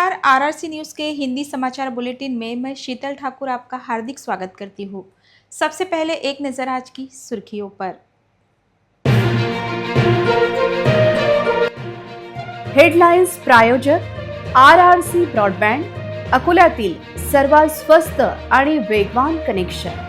नमस्कार, RRC news के हिंदी समाचार बुलेटिन में मैं शीतल ठाकुर आपका हार्दिक स्वागत करती हूँ। सबसे पहले एक नज़र आज की सुर्खियों पर। हेडलाइन्स प्रायोजक आरआरसी ब्रॉडबँड, अकोल्यातील सर्वात स्वस्त आणि वेगवान कनेक्शन।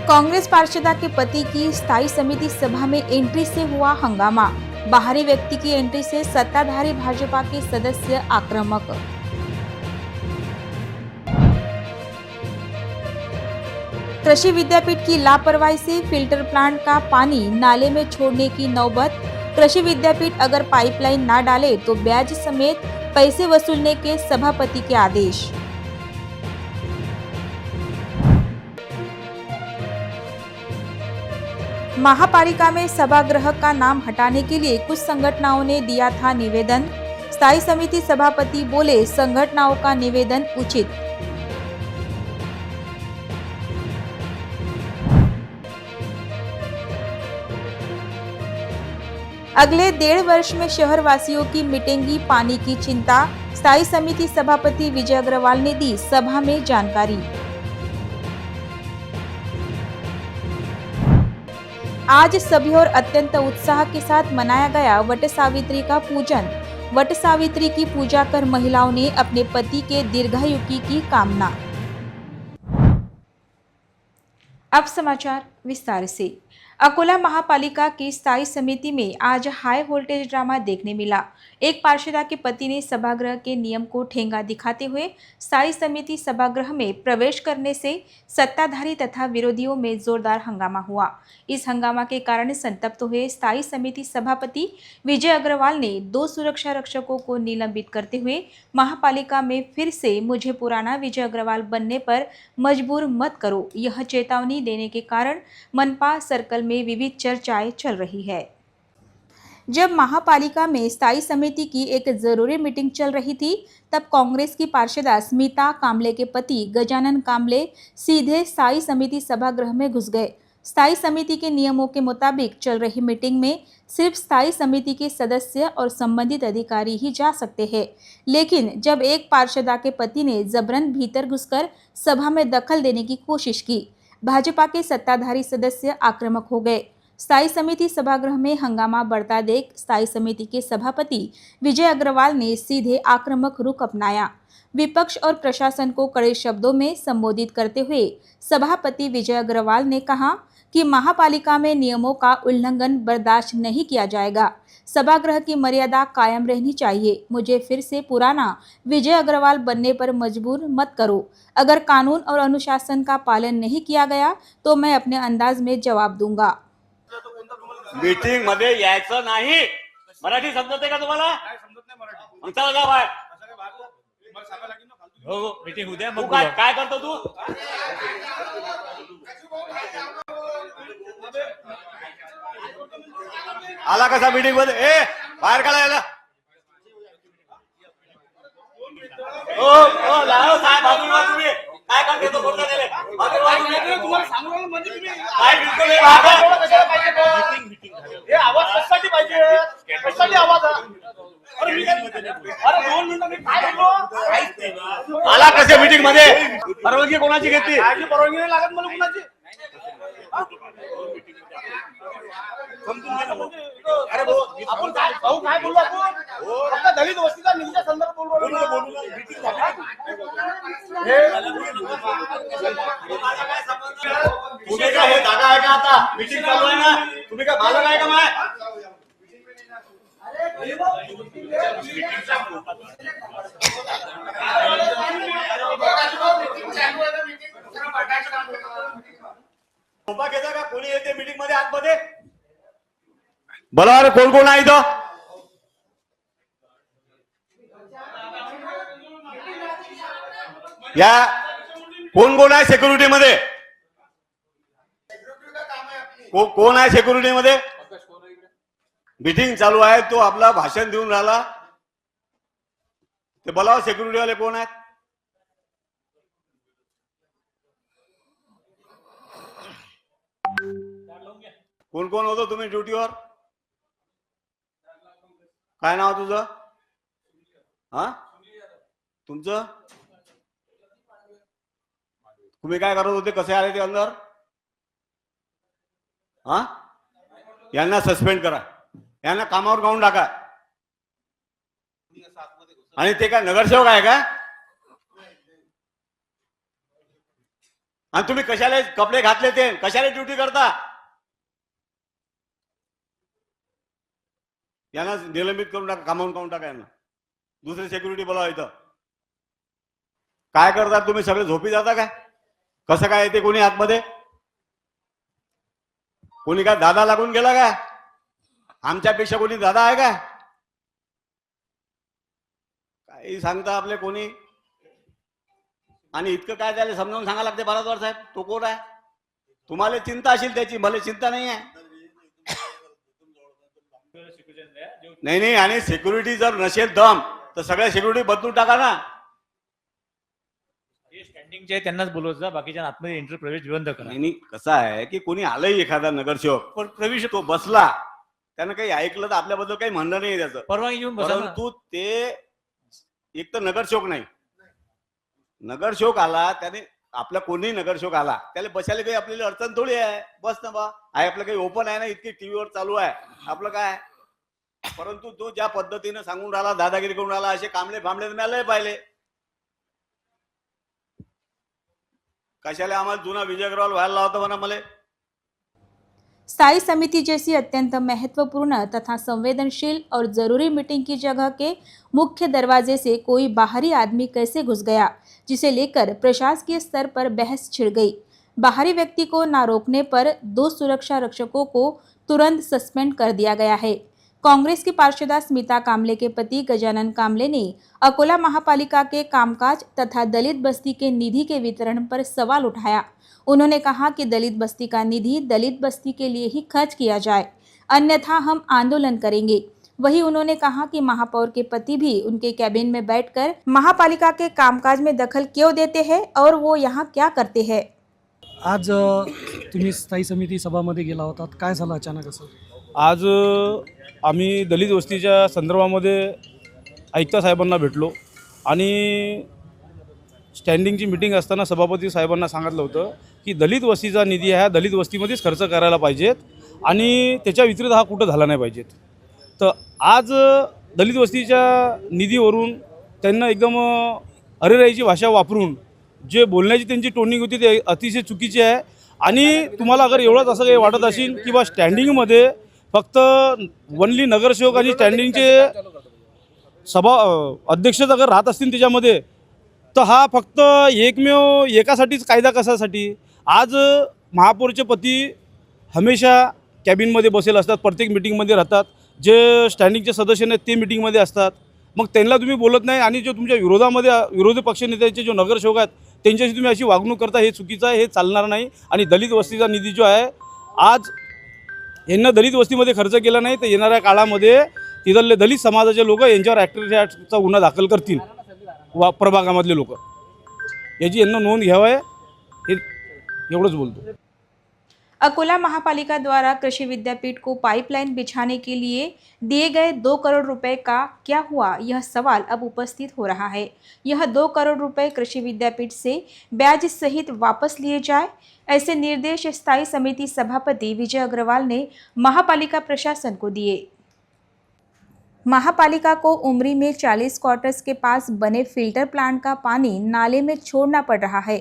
कांग्रेस पार्षदा के पति की स्थायी समिति सभा में एंट्री से हुआ हंगामा। बाहरी व्यक्ति की एंट्री से सत्ताधारी भाजपा के सदस्य आक्रामक। कृषि विद्यापीठ की लापरवाही से फिल्टर प्लांट का पानी नाले में छोड़ने की नौबत। कृषि विद्यापीठ अगर पाइपलाइन ना डाले तो ब्याज समेत पैसे वसूलने के सभापति के आदेश। महापालिका में सभागृह का नाम हटाने के लिए कुछ संगठनों ने दिया था निवेदन। स्थायी समिति सभापति बोले, संगठनों का निवेदन उचित। अगले 1.5 वर्ष में शहर वासियों की मिटेंगी पानी की चिंता। स्थायी समिति सभापति विजय अग्रवाल ने दी सभा में जानकारी। आज सभी और अत्यंत उत्साह के साथ मनाया गया वट सावित्री का पूजन। वट सावित्री की पूजा कर महिलाओं ने अपने पति के दीर्घायु की कामना। अब समाचार विस्तार से। अकोला महापालिका की स्थायी समिति में आज हाई वोल्टेज ड्रामा देखने मिला। एक पार्षदा के पति ने सभागृह के नियम को ठेंगा दिखाते हुए स्थायी समिति सभागृह में प्रवेश करने से सत्ताधारी तथा विरोधियों में जोरदार हंगामा हुआ। इस हंगामा के कारण संतप्त हुए स्थायी समिति सभापति विजय अग्रवाल ने 2 सुरक्षा रक्षकों को निलंबित करते हुए महापालिका में फिर से मुझे पुराना विजय अग्रवाल बनने पर मजबूर मत करो, यह चेतावनी देने के कारण मनपा सर्कल में विविध चर्चाएं चल रही है। जब महापालिका में स्थायी समिति की एक जरूरी मीटिंग चल रही थी, तब कांग्रेस की पार्षदा स्मिता कांबले के पति गजानन कांबले सीधे स्थायी समिति सभागृह में घुस गए। स्थायी समिति के नियमों के मुताबिक चल रही मीटिंग में सिर्फ स्थायी समिति के सदस्य और संबंधित अधिकारी ही जा सकते हैं, लेकिन जब एक पार्षदा के पति ने जबरन भीतर घुसकर सभा में दखल देने की कोशिश की, भाजपा के सत्ताधारी सदस्य आक्रामक हो गए। स्थायी समिति सभागृह में हंगामा बढ़ता देख स्थायी समिति के सभापति विजय अग्रवाल ने सीधे आक्रामक रुख अपनाया। विपक्ष और प्रशासन को कड़े शब्दों में संबोधित करते हुए सभापति विजय अग्रवाल ने कहा कि महापालिका में नियमों का उल्लंघन बर्दाश्त नहीं किया जाएगा। सभागृह की मर्यादा कायम रहनी चाहिए। मुझे फिर से पुराना विजय अग्रवाल बनने पर मजबूर मत करो। अगर कानून और अनुशासन का पालन नहीं किया गया तो मैं अपने अंदाज में जवाब दूंगा। मीटिंग मध्ये यायचं नाही। मराठी समजते का तुम्हाला? आमचा गाव आहे। हो मीटिंग उद्या मग काय करतो तू? आला कसा मीटिंग मध्ये? बाहेर काढा याला। ओ लाव साहेब बाजूला तुम्ही काय करते तो बोलता त्याले? तुम्हाला सांगू म्हणजे तुम्ही काय बिलकुल हे मीटिंग हे आवाज कशासाठी पाहिजे? कशासाठी आवाज? अरे मी अरे 2 मिनिटं मी काय बोललो? आला कशा मीटिंग मध्ये? परवानगी कोणाची घेतली? माझी परवानगी नाही लागत मला कोणाची? अरे आपण काय भाऊ काय बोललो आपण? फक्त दलित वस्तीचा निंदा संदर्भ बोललो मीटिंग झाली। तुम्ही काय हे दादा आहे का आता? मीटिंग चालू आहे ना? तुम्ही काय मालक आहे का माय? घेता का कोणी येते मीटिंग मध्ये आतमध्ये? बोला कोण कोण आहे इथं? या कोण कोण आहे सिक्युरिटी मध्ये? कोण आहे सिक्युरिटी मध्ये? मीटिंग चालू आहे, तो आपला भाषण देऊन राहिला, ते बोलाव सिक्युरिटी वाले कोण आहेत? कोण कोण होतो तुम्ही ड्युटीवर? काय नाव तुझं? हा तुमचं तुम्ही काय करत होते, कसे आले ते अंदर? हा यांना सस्पेंड करा, यांना कामावर काढून टाका. आणि ते काय नगरसेवक आहे का? आणि तुम्ही कशाला कपडे घातले, ते कशाला ड्युटी करता? यांना निलंबित करून टाका, कामावून काढून टाका यांना. दुसरे सिक्युरिटी बोलावा इथं. काय करता तुम्ही? सगळे झोपी जाता काय? कसं काय येते कोणी आतमध्ये? कोणी काय दादा लागून गेला का? आमच्यापेक्षा कोणी दादा आहे का? काही सांगता आपले कोणी. आणि इतकं काय त्याला समजावून सांगा लागते भारद्वाज साहेब? तो कोण आहे? तुम्हाला चिंता असेल त्याची, भले चिंता नाही आहे. नाही नाही, आणि सिक्युरिटी जर नसेल दम तर सगळ्या सिक्युरिटी बदलून टाका ना. स्टँडिंगचे आहे त्यांनाच बोलवत जा, बाकीच्या आतमध्ये एंट्री प्रवेश बंद करा. नाही कसं आहे की कोणी आलंय एखादा नगरसेवक, पण प्रवेश तो बसला, त्यानं काही ऐकलं तर आपल्याबद्दल काही म्हणणं नाही त्याचं. परवानगी घेऊन बसा ना. परंतु ते एक तर नगरसेवक नाही, नगरसेवक आला त्याने, आपला कोणी नगरसेवक आला त्याला बसायला काही आपल्याला अडचण थोडी आहे. बस ना बा, आहे आपलं काही ओपन आहे ना, इतकी टीव्हीवर चालू आहे आपलं काय. परंतु तो ज्या पद्धतीने सांगून राहिला, दादागिरी करून राहिला, असे कामले फांबले मिळाले पाहिले. कशाला आम्हाला जुना विजय अग्रवाल व्हायला लावतो म्हणा मला. स्थायी समिति जैसी अत्यंत महत्वपूर्ण तथा संवेदनशील और जरूरी मीटिंग की जगह के मुख्य दरवाजे से कोई बाहरी आदमी कैसे घुस गया, जिसे लेकर प्रशासकीय स्तर पर बहस छिड़ गई। बाहरी व्यक्ति को न रोकने पर 2 सुरक्षा रक्षकों को तुरंत सस्पेंड कर दिया गया है। कांग्रेस की पार्षदा स्मिता कामले के पति गजानन कामले ने अकोला महापालिका के कामकाज तथा दलित बस्ती के निधि के वितरण पर सवाल उठाया। उन्होंने कहा कि दलित बस्ती का निधि दलित बस्ती के लिए ही खर्च किया जाए, अन्यथा हम आंदोलन करेंगे। वहीं उन्होंने कहा कि महापौर के पति भी उनके कैबिन में बैठकर महापालिका के कामकाज में दखल क्यों देते हैं और वो यहाँ क्या करते हैं। आज तुम्ही स्थायी समिती सभामध्ये गेला होतात, काय झालं अचानक असं? आज आम्ही दलित वस्तीच्या संदर्भामध्ये आयुक्त साहेबांना भेटलो आणि स्टँडिंगची मीटिंग असताना सभापती साहेबांना सांगितलं होतं की दलित वस्तीचा निधी हा दलित वस्तीमध्येच खर्च करायला पाहिजेत आणि त्याच्या वितरित हा कुठं झाला नाही पाहिजेत. तर आज दलित वस्तीच्या निधीवरून त्यांना एकदम अरेराईची भाषा वापरून जे बोलण्याची त्यांची टोनिंग होती ते अतिशय चुकीची आहे. आणि तुम्हाला अगर एवढंच असं काही वाटत असेल की बा स्टँडिंगमध्ये फक्त वनली नगरसेवक आणि स्टँडिंगचे सभा अध्यक्ष अगर राहत असतील त्याच्यामध्ये, तर हा फक्त एकमेव एकासाठीच कायदा कशासाठी. आज महापौरचे पती हमेशा कॅबिनमध्ये बसेल असतात, प्रत्येक मिटिंगमध्ये राहतात. जे स्टँडिंगचे सदस्य आहेत ते मिटिंगमध्ये असतात, मग त्यांना तुम्ही बोलत नाही. आणि जो तुमच्या विरोधामध्ये विरोधी पक्षनेत्यांचे जो नगरसेवक आहेत त्यांच्याशी तुम्ही अशी वागणूक करता, हे चुकीचं आहे, हे चालणार नाही. आणि दलित वस्तीचा निधी जो आहे आज यांना दलित वस्तीमध्ये खर्च केला नाही तर येणाऱ्या काळामध्ये तिथले दलित समाजाचे लोक यांच्यावर ॲट्रॉसिटीचा गुन्हा दाखल करतील. प्रभागामधले लोक याची यांना नोंद घ्यावं, हे एवढंच बोलतो. अकोला महापालिका द्वारा कृषि विद्यापीठ को पाइपलाइन बिछाने के लिए दिए गए 2 करोड़ रुपए का क्या हुआ, यह सवाल अब उपस्थित हो रहा है। यह 2 करोड़ रुपए कृषि विद्यापीठ से ब्याज सहित वापस लिए जाए, ऐसे निर्देश स्थायी समिति सभापति विजय अग्रवाल ने महापालिका प्रशासन को दिए। महापालिका को उमरी में 40 क्वार्टर्स के पास बने फिल्टर प्लांट का पानी नाले में छोड़ना पड़ रहा है।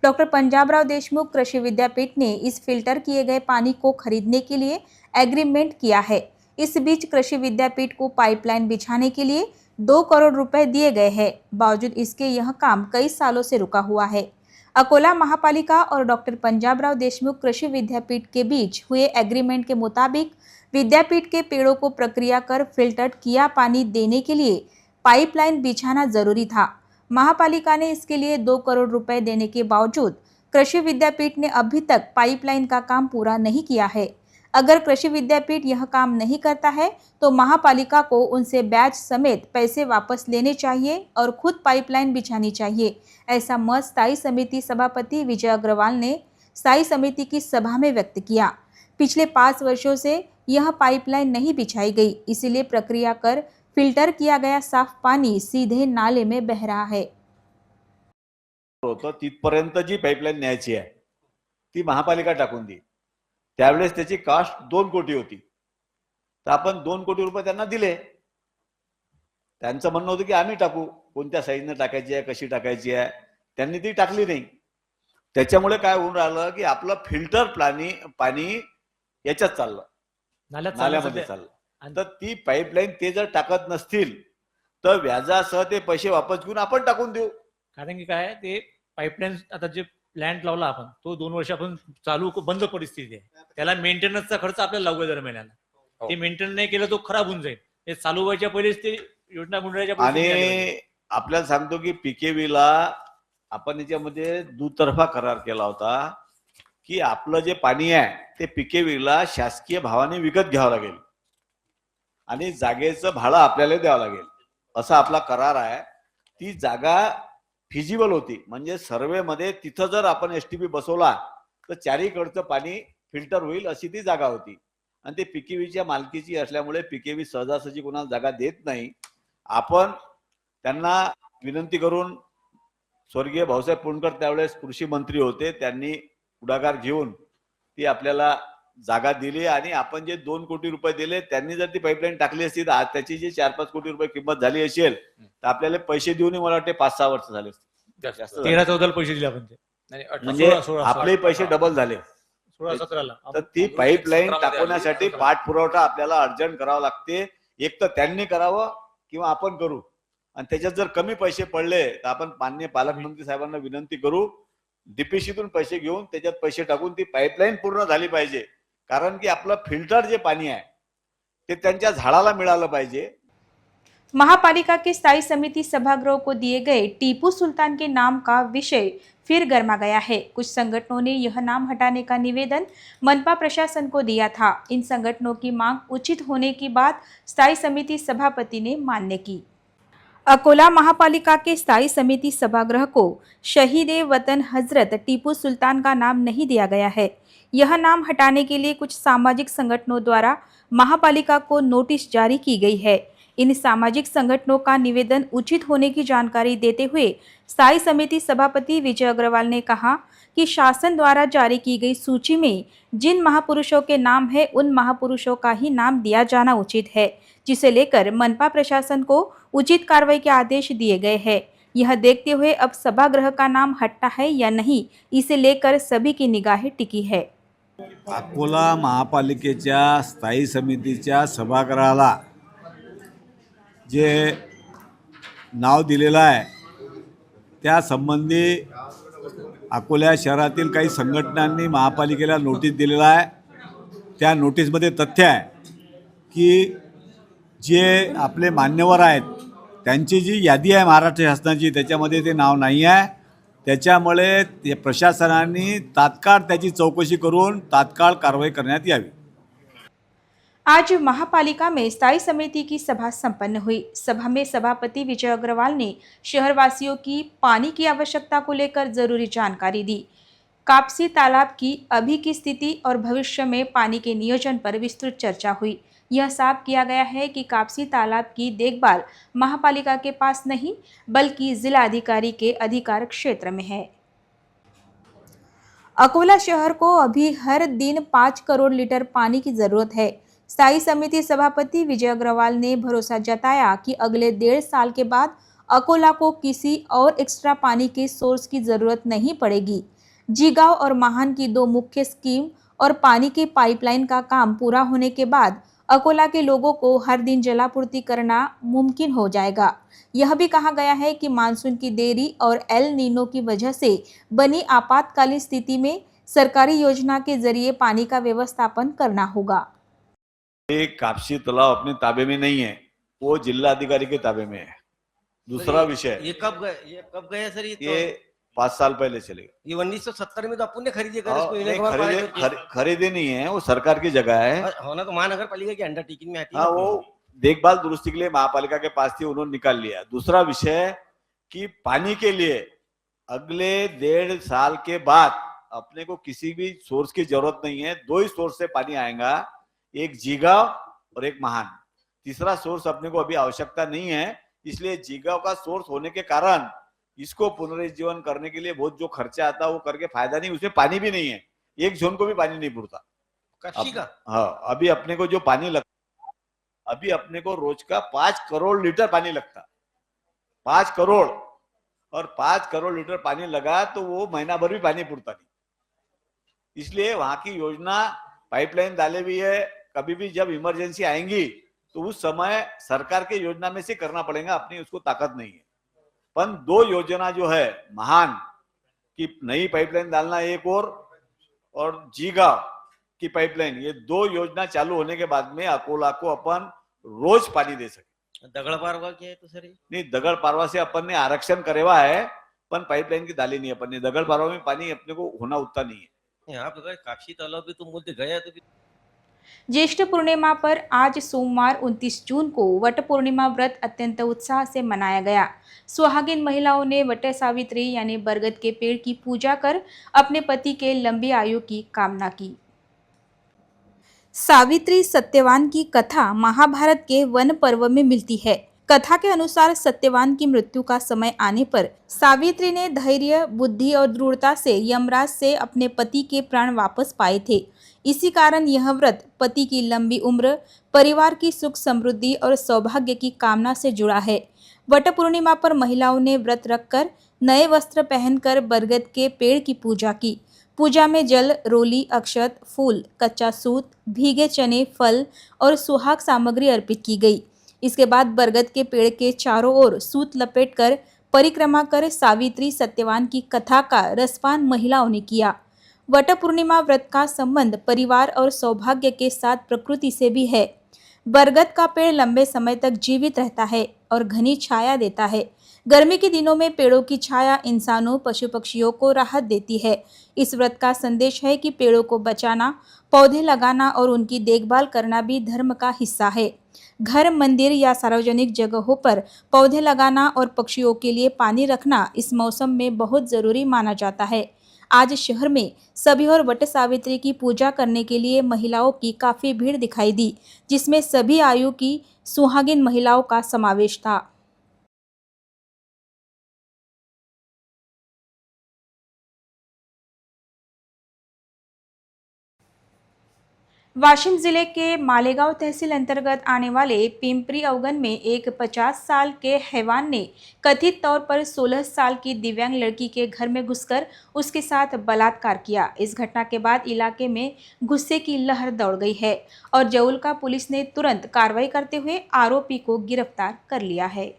डॉक्टर पंजाबराव देशमुख कृषि विद्यापीठ ने इस फिल्टर किए गए पानी को खरीदने के लिए एग्रीमेंट किया है। इस बीच कृषि विद्यापीठ को पाइपलाइन बिछाने के लिए 2 करोड़ रुपए दिए गए हैं। बावजूद इसके यह काम कई सालों से रुका हुआ है। अकोला महापालिका और डॉक्टर पंजाबराव देशमुख कृषि विद्यापीठ के बीच हुए एग्रीमेंट के मुताबिक विद्यापीठ के पेड़ों को प्रक्रिया कर फिल्टर्ड किया पानी देने के लिए पाइपलाइन बिछाना जरूरी था। महापालिका ने इसके लिए 2 करोड़ रुपए देने के बावजूद कृषि विद्यापीठ ने अभी तक पाइपलाइन का काम पूरा नहीं किया है। अगर कृषि विद्यापीठ यह काम नहीं करता है तो महापालिका को उनसे ब्याज समेत पैसे वापस लेने चाहिए और खुद पाइपलाइन बिछानी चाहिए, ऐसा मत स्थायी समिति सभापति विजय अग्रवाल ने स्थायी समिति की सभा में व्यक्त किया। पिछले 5 वर्षों से यह पाइपलाइन नहीं बिछाई गई, इसीलिए प्रक्रिया कर फिल्टर किया गया साफ पानी सीधे नाले में बह रहा है। होतं तिथपर्यंत जी पाईपलाईन न्यायची आहे ती महापालिका टाकून दी. त्यावेळेस त्याची कास्ट 2 कोटी होती. तर आपण 2 कोटी रुपये त्यांना दिले. त्यांचं म्हणणं होतं की आम्ही टाकू, कोणत्या साईजनं टाकायची आहे, कशी टाकायची आहे, त्यांनी ती टाकली नाही. त्याच्यामुळे काय होऊन राहिलं की आपलं फिल्टर पाणी याच्यात चाललं, नाल्यामध्ये चाललं. तर ती पाईपलाईन ते जर टाकत नसतील तर व्याजासह ते पैसे वापस घेऊन आपण टाकून देऊ. कारण की काय ते पाईपलाईन आता जे प्लॅन्ट लावला आपण तो 2 वर्ष आपण चालू बंद परिस्थिती आहे. त्याला मेंटेनन्सचा खर्च आपल्याला लागू दर महिन्याला. ते मेंटेन नाही केलं तो खराब होऊन जाईल. ते चालू व्हायच्या पहिलेच ते योजना मंडळाच्या आणि आपल्याला सांगतो की पीकेवीला आपण याच्यामध्ये दुतर्फा करार केला होता की आपलं जे पाणी आहे ते पीकेवीला शासकीय भावाने विकत घ्यावं लागेल आणि जागेचं भाडं आपल्याला द्यावं लागेल असा आपला करार आहे. ती जागा फिजिबल होती, म्हणजे सर्वे मध्ये तिथं जर आपण एसटीपी बसवला तर चारीकडचं पाणी फिल्टर होईल अशी ती जागा होती. आणि ते पीकेवीच्या मालकीची असल्यामुळे पीकेवी सहजासहजी कोणाला जागा देत नाही. आपण त्यांना विनंती करून स्वर्गीय भाऊसाहेब पुणकर त्यावेळेस कृषी मंत्री होते, त्यांनी पुढाकार घेऊन ती आपल्याला जागा दिली आणि आपण जे 2 कोटी रुपये दिले त्यांनी जर ती पाईपलाईन टाकली असती तर आज त्याची जी 4-5 कोटी रुपये किंमत झाली असेल तर आपल्याला पैसे देऊन मला वाटते 5-6 वर्ष झाले असते. 13-14 पैसे दिले आपण ते. म्हणजे आपले पैसे डबल झाले. 16-17ला तर ती पाईपलाईन टाकवण्यासाठी पाठपुरवठा आपल्याला अर्जंट करावा लागते. एक तर त्यांनी करावं किंवा आपण करू. आणि त्याच्यात जर कमी पैसे पडले तर आपण माननीय पालकमंत्री साहेबांना विनंती करू, डीपीसीतून पैसे घेऊन त्याच्यात पैसे टाकून ती पाईपलाईन पूर्ण झाली पाहिजे. कारण की आपलं फिल्टर जे पाणी आहे ते त्यांच्या झाडाला मिळालं पाहिजे. महापालिका की स्थायी समिति सभागृह को दिए गए टीपू सुल्तान के नाम का विषय फिर गर्मा गया है। कुछ संगठनों ने यह नाम हटाने का निवेदन मनपा प्रशासन को दिया था। इन संगठनों की मांग उचित होने की बात स्थायी समिति सभापति ने मान्य की। अकोला महापालिका के स्थायी समिति सभागृह को शहीद वतन हजरत टीपू सुल्तान का नाम नहीं दिया गया है। यह नाम हटाने के लिए कुछ सामाजिक संगठनों द्वारा महापालिका को नोटिस जारी की गई है। इन सामाजिक संगठनों का निवेदन उचित होने की जानकारी देते हुए स्थायी समिति सभापति विजय अग्रवाल ने कहा कि शासन द्वारा जारी की गई सूची में जिन महापुरुषों के नाम है उन महापुरुषों का ही नाम दिया जाना उचित है, जिसे लेकर मनपा प्रशासन को उचित कार्रवाई के आदेश दिए गए हैं। यह देखते हुए अब सभागृह का नाम हटता है या नहीं, इसे लेकर सभी की निगाहें टिकी है। अकोला महापालिकेच्या स्थायी समितीच्या सभागृहाला जे नाव दिलेलं आहे त्या संबंधी अकोला शहरातील काही संघटनांनी महापालिकेला नोटीस दिलेला आहे. त्या नोटीसमध्ये तथ्य आहे की जे आपले मान्यवर आहेत त्यांची जी यादी आहे महाराष्ट्र शासनाची त्याच्यामध्ये ते नाव नाही आहे. त्याच्यामुळे ते प्रशासनाने तात्काळ त्याची चौकशी करून तात्काळ कारवाई करण्यात यावी. आज महापालिका में स्थायी समिति की सभा संपन्न हुई। सभा में सभापति विजय अग्रवाल ने शहरवासियों की पानी की आवश्यकता को लेकर जरूरी जानकारी दी। कापसी तालाब की अभी की स्थिति और भविष्य में पानी के नियोजन पर विस्तृत चर्चा हुई। यह साफ किया गया है कि कापसी तालाब की देखभाल महापालिका के पास नहीं बल्कि जिला अधिकारी के अधिकार क्षेत्र में है। अकोला शहर को अभी हर दिन 5 करोड़ लीटर पानी की जरूरत है। स्थायी समिति सभापति विजय अग्रवाल ने भरोसा जताया कि अगले 1.5 साल के बाद अकोला को किसी और एक्स्ट्रा पानी के सोर्स की जरूरत नहीं पड़ेगी। जीगांव और महान की 2 मुख्य स्कीम और पानी की पाइपलाइन का काम पूरा होने के बाद अकोला के लोगों को हर दिन जलापूर्ति करना मुमकिन हो जाएगा। यह भी कहा गया है कि मानसून की देरी और एल नीनो की वजह से बनी आपातकालीन स्थिति में सरकारी योजना के जरिए पानी का व्यवस्थापन करना होगा। ये कापसी तालाब अपने ताबे में नहीं है, वो जिला अधिकारी के ताबे में है। दूसरा विषय, ये कब गए सर? ये 5 साल पहले चले गए। ये 1970 में तो अपन ने खरीदी कर खरीदे नहीं है, वो सरकार की जगह है। होना तो महानगर पालिका की अंडरटेकिंग में आती है। हाँ, वो देखभाल दुरुस्ती के लिए महापालिका के पास थी, उन्होंने निकाल लिया। दूसरा विषय कि पानी के लिए अगले 1.5 साल के बाद अपने को किसी भी सोर्स की जरूरत नहीं है। 2 ही सोर्स से पानी आएगा, एक जीगांव और एक महान। तीसरा सोर्स अपने को अभी आवश्यकता नहीं है। इसलिए जीगाव का सोर्स होने के कारण इसको पुनरुज्जीवन करने के लिए बहुत जो खर्चा आता है वो करके फायदा नहीं, उसमें पानी भी नहीं है, एक जोन को भी पानी नहीं पुरता। काशी का हाँ, अभी अपने को जो पानी लगता, अभी अपने को रोज का 5 करोड़ लीटर पानी लगता, 5 करोड़, और 5 करोड़ लीटर पानी लगा तो वो महीना भर भी पानी पुरता नहीं। इसलिए वहां की योजना पाइपलाइन डाले भी है, कभी भी जब इमरजेंसी आएंगी तो उस समय सरकार के योजना में से करना पड़ेगा, अपनी उसको ताकत नहीं है। पर 2 योजना जो है महान की नई पाइपलाइन डालना एक और जीगाव की पाइपलाइन, ये 2 योजना चालू होने के बाद में अकोला को अपन रोज पानी दे सके। दगड़ पारवा क्या है तो सर ये? नहीं, दगड़ पारवा से अपन ने आरक्षण करेवा है, पर पाइपलाइन की डाली नहीं अपन ने। दगड़ पारवा में पानी अपने को होना उतना नहीं है। यहाँ पे काशी तालाब भी तुम बोलते गया तो ज्येष्ठ पूर्णिमा पर आज सोमवार 29 जून को वट पूर्णिमा व्रत अत्यंत उत्साह से मनाया गया। सुहागिन महिलाओं ने वट सावित्री यानी बरगद के पेड़ की पूजा कर अपने पति के लंबी आयु की कामना की। सावित्री सत्यवान की कथा महाभारत के वन पर्व में मिलती है। कथा के अनुसार सत्यवान की मृत्यु का समय आने पर सावित्री ने धैर्य, बुद्धि और दृढ़ता से यमराज से अपने पति के प्राण वापस पाए थे। इसी कारण यह व्रत पति की लंबी उम्र, परिवार की सुख समृद्धि और सौभाग्य की कामना से जुड़ा है। वट पूर्णिमा पर महिलाओं ने व्रत रखकर नए वस्त्र पहनकर बरगद के पेड़ की पूजा की। पूजा में जल, रोली, अक्षत, फूल, कच्चा सूत, भीगे चने, फल और सुहाग सामग्री अर्पित की गई। इसके बाद बरगद के पेड़ के चारों ओर सूत लपेटकर परिक्रमा कर सावित्री सत्यवान की कथा का रसपान महिलाओं ने किया। वट पूर्णिमा व्रत का संबंध परिवार और सौभाग्य के साथ प्रकृति से भी है। बरगद का पेड़ लंबे समय तक जीवित रहता है और घनी छाया देता है। गर्मी के दिनों में पेड़ों की छाया इंसानों, पशु पक्षियों को राहत देती है। इस व्रत का संदेश है कि पेड़ों को बचाना, पौधे लगाना और उनकी देखभाल करना भी धर्म का हिस्सा है। घर, मंदिर या सार्वजनिक जगहों पर पौधे लगाना और पक्षियों के लिए पानी रखना इस मौसम में बहुत जरूरी माना जाता है। आज शहर में सभी और वट सावित्री की पूजा करने के लिए महिलाओं की काफी भीड़ दिखाई दी, जिसमें सभी आयु की सुहागिन महिलाओं का समावेश था। वाशिम जिले के मालेगांव तहसील अंतर्गत आने वाले पिंपरी अवगन में एक 50 साल के हैवान ने कथित तौर पर 16 साल की दिव्यांग लड़की के घर में घुसकर उसके साथ बलात्कार किया। इस घटना के बाद इलाके में गुस्से की लहर दौड़ गई है और जउलका पुलिस ने तुरंत कार्रवाई करते हुए आरोपी को गिरफ्तार कर लिया है।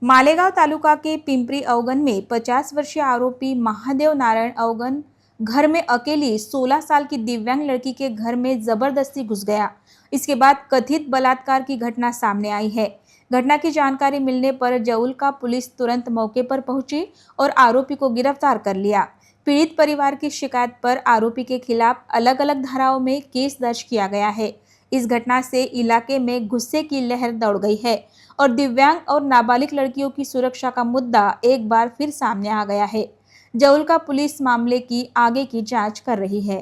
मालेगांव तालुका के पिंपरी अवगन में 50 वर्षीय आरोपी महादेव नारायण अवगन घर में अकेली 16 साल की दिव्यांग लड़की के घर में जबरदस्ती घुस गया। इसके बाद कथित बलात्कार की घटना सामने आई है। घटना की जानकारी मिलने पर जउलका पुलिस तुरंत मौके पर पहुंची और आरोपी को गिरफ्तार कर लिया। पीड़ित परिवार की शिकायत पर आरोपी के खिलाफ अलग अलग धाराओं में केस दर्ज किया गया है। इस घटना से इलाके में गुस्से की लहर दौड़ गई है और दिव्यांग और नाबालिग लड़कियों की सुरक्षा का मुद्दा एक बार फिर सामने आ गया है। जउलका पुलिस मामले की आगे की जांच कर रही है।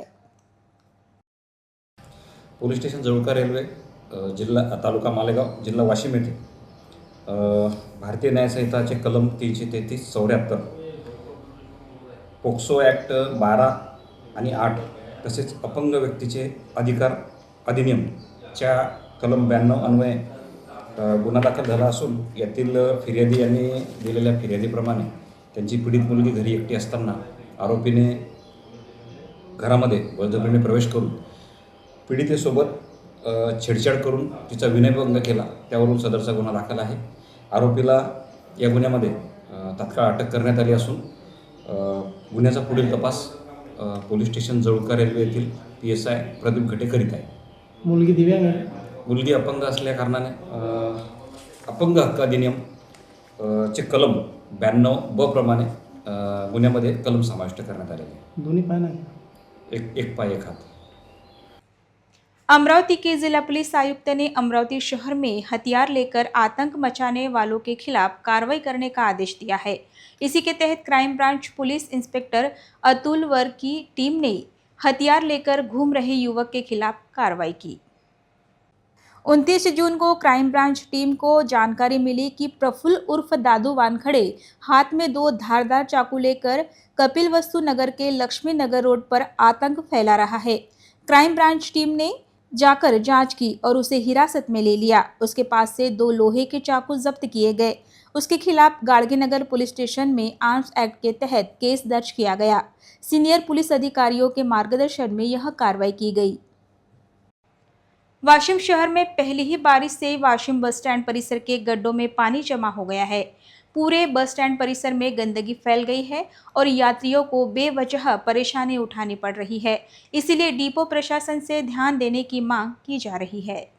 पोलीस स्टेशन जवळका रेल्वे जिल्हा तालुका मालेगाव जिल्हा वाशिम येथे भारतीय न्याय संहिताचे कलम 333-74 पोक्सो ॲक्ट 12 आणि 8 तसेच अपंग व्यक्तीचे अधिकार अधिनियमच्या कलम 92 अन्वये गुन्हा दाखल झाला असून यातील फिर्यादी यांनी दिलेल्या फिर्यादीप्रमाणे त्यांची पीडित मुलगी घरी एकटी असताना आरोपीने घरामध्ये बळजबरीने प्रवेश करून पीडितेसोबत छेडछाड करून तिचा विनयभंग केला, त्यावरून सदरचा गुन्हा दाखल आहे। आरोपीला या गुन्ह्यामध्ये तात्काळ अटक करण्यात आली असून गुन्ह्याचा पुढील तपास पोलीस स्टेशन जवळका रेल्वे येथील PSI प्रदीप घटे करीत आहे। मुलगी दिव्यांग आहे, मुलगी अपंग असल्या कारणाने अपंग हक्क अधिनियम चे कलम 92 प्रमाणे गुन्ह्यामध्ये कलम समाविष्ट करण्यात आलेले आहे। दोन्ही पाय नाही, एक पाय एक हात। अमरावती के जिला पुलिस आयुक्त ने अमरावती शहर में हथियार लेकर आतंक मचाने वालों के खिलाफ कार्रवाई करने का आदेश दिया है। इसी के तहत crime branch police inspector Atul वर की टीम ने हथियार लेकर घूम रहे युवक के खिलाफ कार्रवाई की। 29 जून को क्राइम ब्रांच टीम को जानकारी मिली कि प्रफुल्ल उर्फ दादू वानखड़े हाथ में 2 धारदार चाकू लेकर कपिल वस्तु नगर के लक्ष्मी नगर रोड पर आतंक फैला रहा है। क्राइम ब्रांच टीम ने जाकर जांच की और उसे हिरासत में ले लिया। उसके पास से 2 लोहे के चाकू जब्त किए गए। उसके खिलाफ गाड़गेनगर पुलिस स्टेशन में आर्म्स एक्ट के तहत केस दर्ज किया गया। सीनियर पुलिस अधिकारियों के मार्गदर्शन में यह कार्रवाई की गई। वाशिम शहर में पहली ही बारिश से वाशिम बस स्टैंड परिसर के गड्ढों में पानी जमा हो गया है। पूरे बस स्टैंड परिसर में गंदगी फैल गई है और यात्रियों को बेवजह परेशानी उठानी पड़ रही है। इसीलिए डिपो प्रशासन से ध्यान देने की मांग की जा रही है।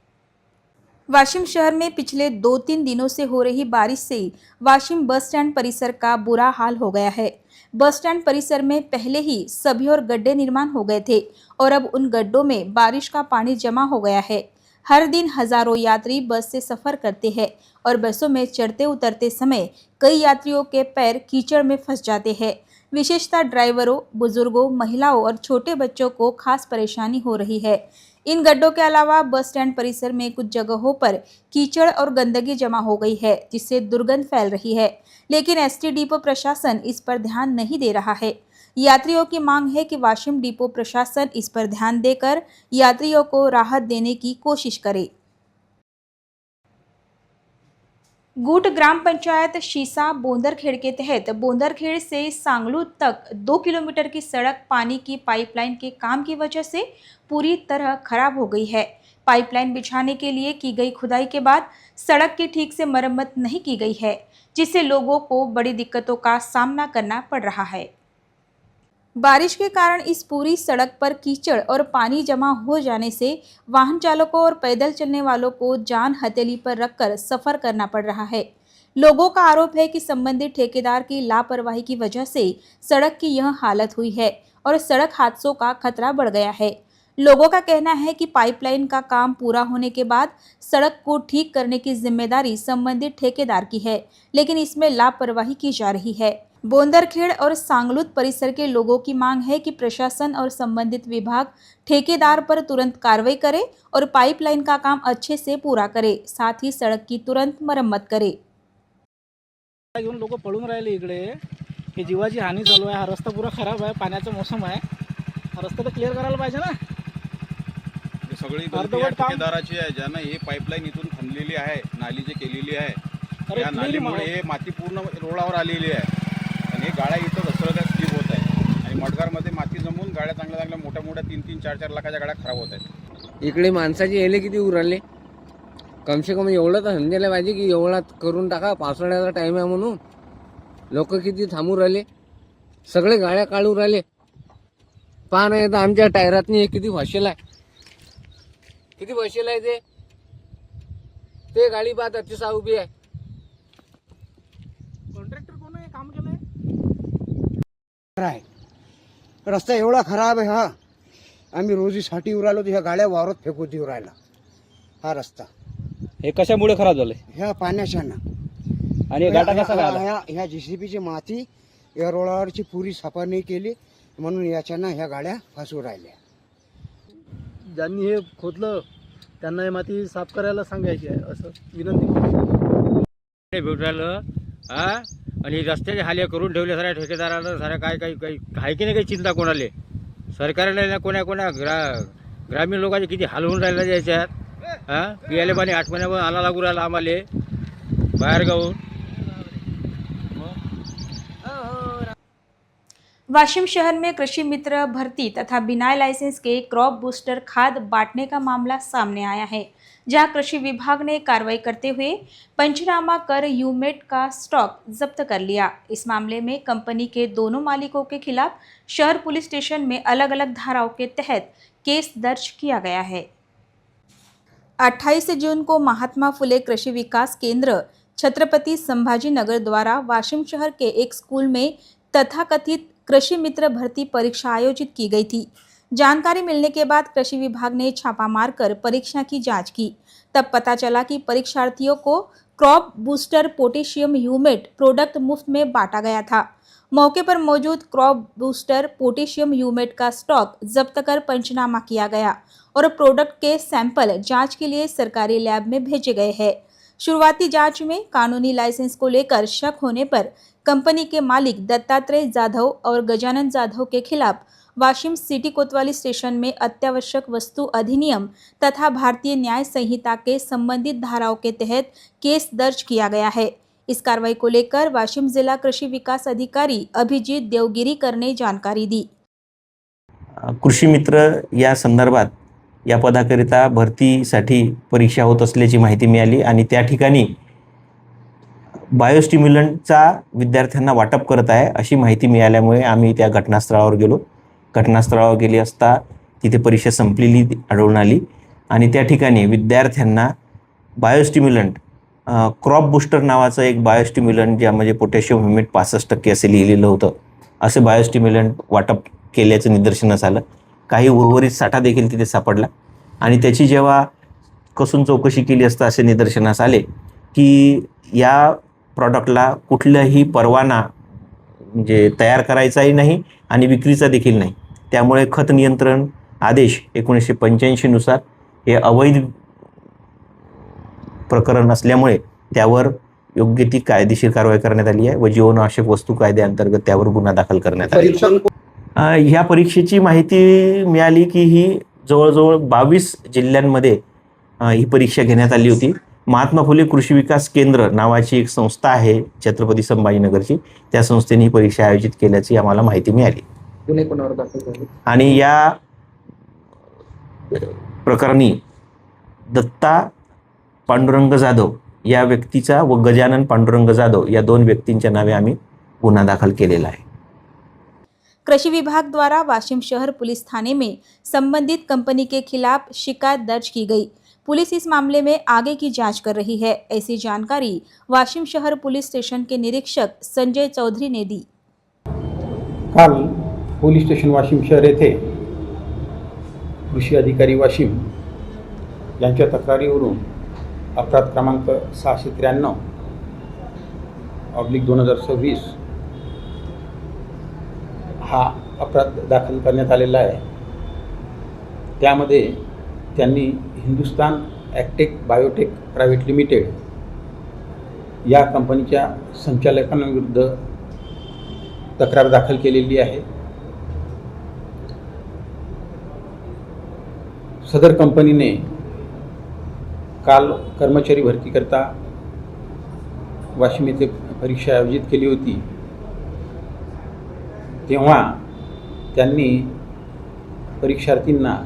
वाशिम शहर में पिछले 2-3 दिनों से हो रही बारिश से वाशिम बस स्टैंड परिसर का बुरा हाल हो गया है। बस स्टैंड परिसर में पहले ही सभी और गड्ढे निर्माण हो गए थे और अब उन गड्ढों में बारिश का पानी जमा हो गया है। हर दिन हजारों यात्री बस से सफर करते हैं और बसों में चढ़ते उतरते समय कई यात्रियों के पैर कीचड़ में फंस जाते हैं। विशेषतः ड्राइवरों, बुजुर्गों, महिलाओं और छोटे बच्चों को खास परेशानी हो रही है। इन गड्ढों के अलावा बस स्टैंड परिसर में कुछ जगहों पर कीचड़ और गंदगी जमा हो गई है, जिससे दुर्गंध फैल रही है। लेकिन एसटी डिपो प्रशासन इस पर ध्यान नहीं दे रहा है। यात्रियों की मांग है कि वाशिम डिपो प्रशासन इस पर ध्यान देकर यात्रियों को राहत देने की कोशिश करे। गुट ग्राम पंचायत शीसा बोंदरखेड़ के तहत बोंदरखेड़ से सांगलू तक 2 किलोमीटर की सड़क पानी की पाइपलाइन के काम की वजह से पूरी तरह खराब हो गई है। पाइपलाइन बिछाने के लिए की गई खुदाई के बाद सड़क की ठीक से मरम्मत नहीं की गई है, जिससे लोगों को बड़ी दिक्कतों का सामना करना पड़ रहा है। बारिश के कारण इस पूरी सड़क पर कीचड़ और पानी जमा हो जाने से वाहन चालकों और पैदल चलने वालों को जान हथेली पर रखकर सफर करना पड़ रहा है। लोगों का आरोप है कि संबंधित ठेकेदार की लापरवाही की वजह से सड़क की यह हालत हुई है और सड़क हादसों का खतरा बढ़ गया है। लोगों का कहना है कि पाइपलाइन का काम पूरा होने के बाद सड़क को ठीक करने की जिम्मेदारी संबंधित ठेकेदार की है, लेकिन इसमें लापरवाही की जा रही है। बोंदरखेड़ और सांगलूत परिसर के लोगों की मांग है कि प्रशासन और संबंधित विभाग ठेकेदार पर तुरंत कार्रवाई करे और पाइपलाइन का काम अच्छे से पूरा करे, साथ ही सड़क की तुरंत मरम्मत करे। घेऊन लोक पळून राहिले इकडे, हे जीवाची हानी चालू आहे। हा रस्ता पुरा खराब आहे, पाण्याचा मौसम आहे, हा रस्ता तर क्लिअर करायला पाहिजे ना। सगळी ठेकेदाराची आहे, ज्यानं ही पाईपलाईन इथून खणलेली आहे, नाली जी केलेली आहे, या नालीमुळे हे माती पूर्ण रोडावर आलेली आहे आणि हे गाड्या इथं घसरत स्लिप होत आहे आणि मडगारमध्ये माती जमून गाड्या चांगल्या मोठ्या 3-3, 4-4 लाखाच्या गाड्या खराब होत आहेत। इकडे माणसाचे येले किती उरले, कमसे कम एवढं तर समजायला पाहिजे की एवढा करून टाका, पावसाळ्याचा टाइम आहे म्हणून। लोक किती थांबू राहिले, सगळे गाड्या काढू राहिले। पहा नाही तर आमच्या टायरातनी किती भाषेला आहे, किती भाषेला आहे ते गाडी पाहत अतिशा उभी आहे। कॉन्ट्रॅक्टर कोण आहे, काम केलंय? रस्ता एवढा खराब आहे, हा आम्ही रोजीसाठी उरालो तर ह्या गाड्या वावरात फेकू देऊ राहिला। हा रस्ता हे कशामुळे खराब झाले? ह्या पाण्याच्यानं आणि गाडा कसा झाला? ह्या जेसीबीची माती या रोडावरची पुरी साफा नाही केली, म्हणून याच्यानं ह्या गाड्या फसू राहिल्या। ज्यांनी हे खोदलं त्यांना हे माती साफ करायला सांगायची आहे, असं विनंती भेटायला हा। आणि रस्त्याचे हाल्या करून ठेवले साऱ्या ठेकेदारानं, साऱ्या काय आहे की नाही काही चिंता कोणाले, सरकारला कोणा ग्रामीण लोकांचे किती हाल होऊन राहिला याच्यात। हा, पियाले पाणी 8 महिन्यावर आला लागू राहिला आम्हाला बाहेर गावून। वाशिम शहर में कृषि मित्र भर्ती तथा बिना लाइसेंस के क्रॉप बूस्टर खाद बांटने का मामला सामने आया है, जहां कृषि विभाग ने कार्रवाई करते हुए पंचनामा कर यूमेट का स्टॉक जब्त कर लिया। इस मामले में कंपनी के दोनों मालिकों के खिलाफ शहर पुलिस स्टेशन में अलग अलग धाराओं के तहत केस दर्ज किया गया है। 28 जून को महात्मा फुले कृषि विकास केंद्र छत्रपति संभाजी नगर द्वारा वाशिम शहर के एक स्कूल में तथाकथित कृषि मित्र भर्ती परीक्षा आयोजित की गई थी। जानकारी मिलने के बाद कृषि विभाग ने छापा मारकर परीक्षा की जांच की। तब पता चला कि परीक्षार्थियों को crop booster potassium humate product मुफ्त में बांटा गया था। मौके पर मौजूद क्रॉप बूस्टर पोटेशियम ह्यूमेट का स्टॉक जब्त कर पंचनामा किया गया और प्रोडक्ट के सैंपल जांच के लिए सरकारी लैब में भेजे गए हैं। शुरुआती जांच में कानूनी लाइसेंस को लेकर शक होने पर कंपनी के मालिक दत्तात्रेय जाधव और गजानन जाधव के खिलाफ वाशिम सिटी कोतवाली स्टेशन में अत्यावश्यक वस्तु अधिनियम तथा भारतीय न्याय संहिता के संबंधित धाराओं के तहत केस दर्ज किया गया है। इस कार्रवाई को लेकर वाशिम जिला कृषि विकास अधिकारी अभिजीत देवगिरीकर ने जानकारी दी। कृषी मित्र या संदर्भात या पदाकरिता भरतीसाठी परीक्षा होत असल्याची माहिती मिळाली आणि त्या ठिकाणी बायोस्टिम्युलंटचा विद्यार्थ्यांना वाटप करत आहे अशी माहिती मिळाल्यामुळे आम्ही त्या घटनास्थळावर गेलो। घटनास्थळावर गेले असता तिथे परीक्षा संपलेली आढळून आली आणि त्या ठिकाणी विद्यार्थ्यांना बायोस्टिम्युलंट क्रॉप बूस्टर नावाचं एक बायोस्टिम्युलंट ज्यामध्ये पोटॅशियम ह्युमेट 65% असे लिहिलेलं होतं, असे बायोस्टिम्युलंट वाटप केल्याचं निदर्शनास आलं। काही उर्वरित साठा देखील तिथे सापडला आणि त्याची जेव्हा कसून चौकशी केली असता असे निदर्शनास आले की या प्रॉडक्टला कुठलाही परवाना म्हणजे तयार करायचाही नाही आणि विक्रीचा देखील नाही। त्यामुळे खत नियंत्रण आदेश 1985 नुसार हे अवैध प्रकरण असल्यामुळे त्यावर योग्य ती कायदेशीर कारवाई करण्यात आली आहे व जीवनावश्यक वस्तू कायद्याअंतर्गत त्यावर गुन्हा दाखल करण्यात आला। ह्या परीक्षेची माहिती मिळाली की ही जवळजवळ 22 जिल्ह्यांमध्ये ही परीक्षा घेण्यात आली होती। महात्मा फुले कृषी विकास केंद्र नावाची एक संस्था आहे छत्रपती संभाजीनगरची, त्या संस्थेने ही परीक्षा आयोजित केल्याची आम्हाला माहिती मिळाली। गुन्हे कोणावर दाखल झाले आणि या प्रकरणी दत्ता पांडुरंग जाधव या व्यक्तीचा व गजानन पांडुरंग जाधव या 2 व्यक्तींच्या नावे आम्ही गुन्हा दाखल केलेला आहे। कृषि विभाग द्वारा वाशिम शहर पुलिस थाने में संबंधित कंपनी के खिलाफ शिकायत दर्ज की गई। पुलिस इस मामले में आगे की जांच कर रही है, ऐसी जानकारी वाशिम शहर पुलिस स्टेशन के निरीक्षक संजय चौधरी ने दी। काल पोलीस स्टेशन वाशिम शहर येथे कृषी अधिकारी वाशिम यांच्या तक्रारीवरून अपराध क्रमांक 693/2026 हा अपराध दाखल करण्यात आलेला आहे। त्यामध्ये त्यांनी हिंदुस्तान ॲग्टेक बायोटेक प्रायव्हेट लिमिटेड या कंपनीच्या संचालकांविरुद्ध तक्रार दाखल केलेली आहे। सदर कंपनीने काल कर्मचारी भरतीकरता वाशिम येथे परीक्षा आयोजित केली होती, तेव्हा त्यांनी परीक्षार्थींना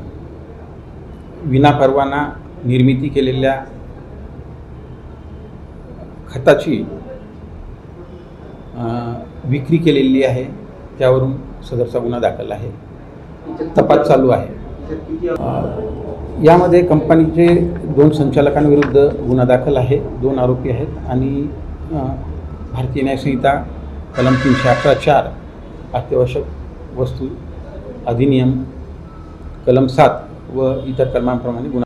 विनापरवाना निर्मिती केलेल्या खताची विक्री केलेली आहे। त्यावरून सदरचा गुन्हा दाखल आहे, तपास चालू आहे। यामध्ये कंपनीचे 2 संचालकांविरुद्ध गुन्हा दाखल आहे, 2 आरोपी आहेत आणि भारतीय न्याय संहिता कलम 311(4) अत्यावश्यक वस्तू अधिनियम कलम 7 व इतर कलमांप्रमाणे गुन्हा।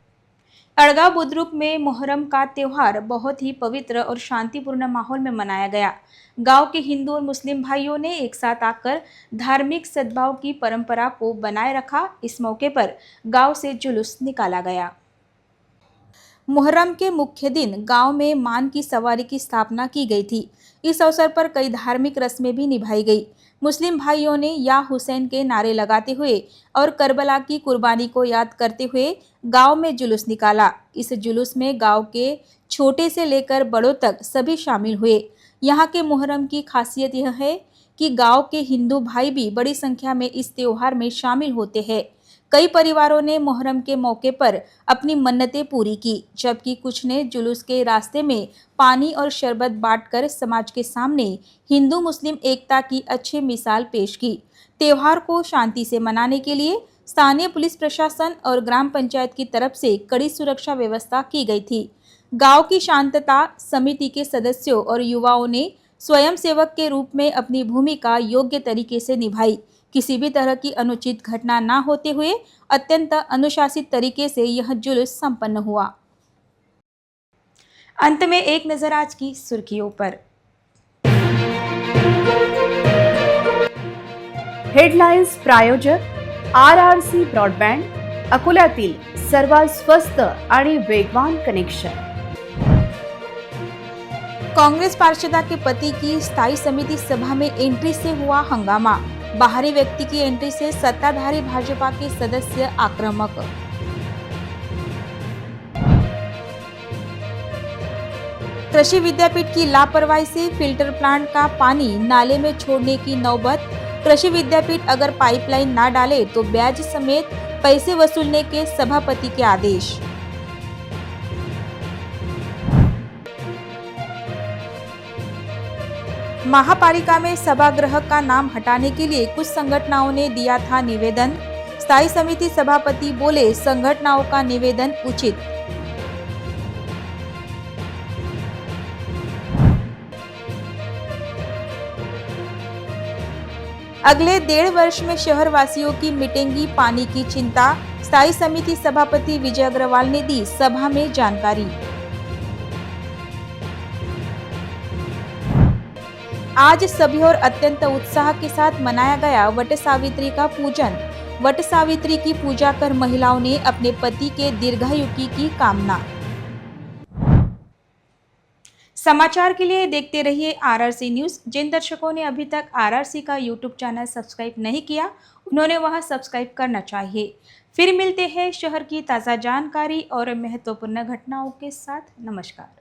अड़गांव बुद्रुक में मोहर्रम का त्यौहार बहुत ही पवित्र और शांतिपूर्ण माहौल में मनाया गया। गांव के हिंदू और मुस्लिम भाइयों ने एक साथ आकर धार्मिक सद्भाव की परंपरा को बनाए रखा। इस मौके पर गांव से जुलूस निकाला गया। मुहर्रम के मुख्य दिन गांव में मान की सवारी की स्थापना की गई थी। इस अवसर पर कई धार्मिक रस्में भी निभाई गई। मुस्लिम भाइयों ने या हुसैन के नारे लगाते हुए और करबला की कुर्बानी को याद करते हुए गांव में जुलूस निकाला। इस जुलूस में गांव के छोटे से लेकर बड़ों तक सभी शामिल हुए। यहाँ के मुहर्रम की खासियत यह है कि गांव के हिंदू भाई भी बड़ी संख्या में इस त्योहार में शामिल होते हैं। कई परिवारों ने मुहर्रम के मौके पर अपनी मन्नतें पूरी की, जबकि कुछ ने जुलूस के रास्ते में पानी और शरबत बांटकर समाज के सामने हिंदू मुस्लिम एकता की अच्छी मिसाल पेश की। त्योहार को शांति से मनाने के लिए स्थानीय पुलिस प्रशासन और ग्राम पंचायत की तरफ से कड़ी सुरक्षा व्यवस्था की गई थी। गांव की शांतता समिति के सदस्यों और युवाओं ने स्वयंसेवक के रूप में अपनी भूमिका योग्य तरीके से निभाई। किसी भी तरह की अनुचित घटना न होते हुए अत्यंत अनुशासित तरीके से यह जुलूस संपन्न हुआ। अंत में एक नजर आज की सुर्खियों पर। हेडलाईन्स प्रायोजक RRC ब्रॉडबँड, अकोल्यातील सर्वात स्वस्त आणि वेगवान कनेक्शन। कांग्रेस पार्षदा के पति की स्थायी समिति सभा में एंट्री से हुआ हंगामा। बाहरी व्यक्ति की एंट्री से सत्ताधारी भाजपा के सदस्य आक्रामक। कृषि विद्यापीठ की लापरवाही से फिल्टर प्लांट का पानी नाले में छोड़ने की नौबत। कृषि विद्यापीठ अगर पाइपलाइन ना डाले तो ब्याज समेत पैसे वसूलने के सभापति के आदेश। महापालिका में सभागृह का नाम हटाने के लिए कुछ संगठनों ने दिया था निवेदन। स्थायी समिति सभापति बोले, संगठनों का निवेदन उचित। अगले 1.5 वर्ष में शहर वासियों की मिटेंगी पानी की चिंता। स्थायी समिति सभापति विजय अग्रवाल ने दी सभा में जानकारी। आज सभी और अत्यंत उत्साह के साथ मनाया गया वट सावित्री का पूजन। वट सावित्री की पूजा कर महिलाओं ने अपने पति के दीर्घायु की कामना। समाचार के लिए देखते रहिए RRC न्यूज़। जिन दर्शकों ने अभी तक RRC का YouTube चैनल सब्सक्राइब नहीं किया, उन्होंने वहां सब्सक्राइब करना चाहिए। फिर मिलते हैं शहर की ताज़ा जानकारी और महत्वपूर्ण घटनाओं के साथ। नमस्कार।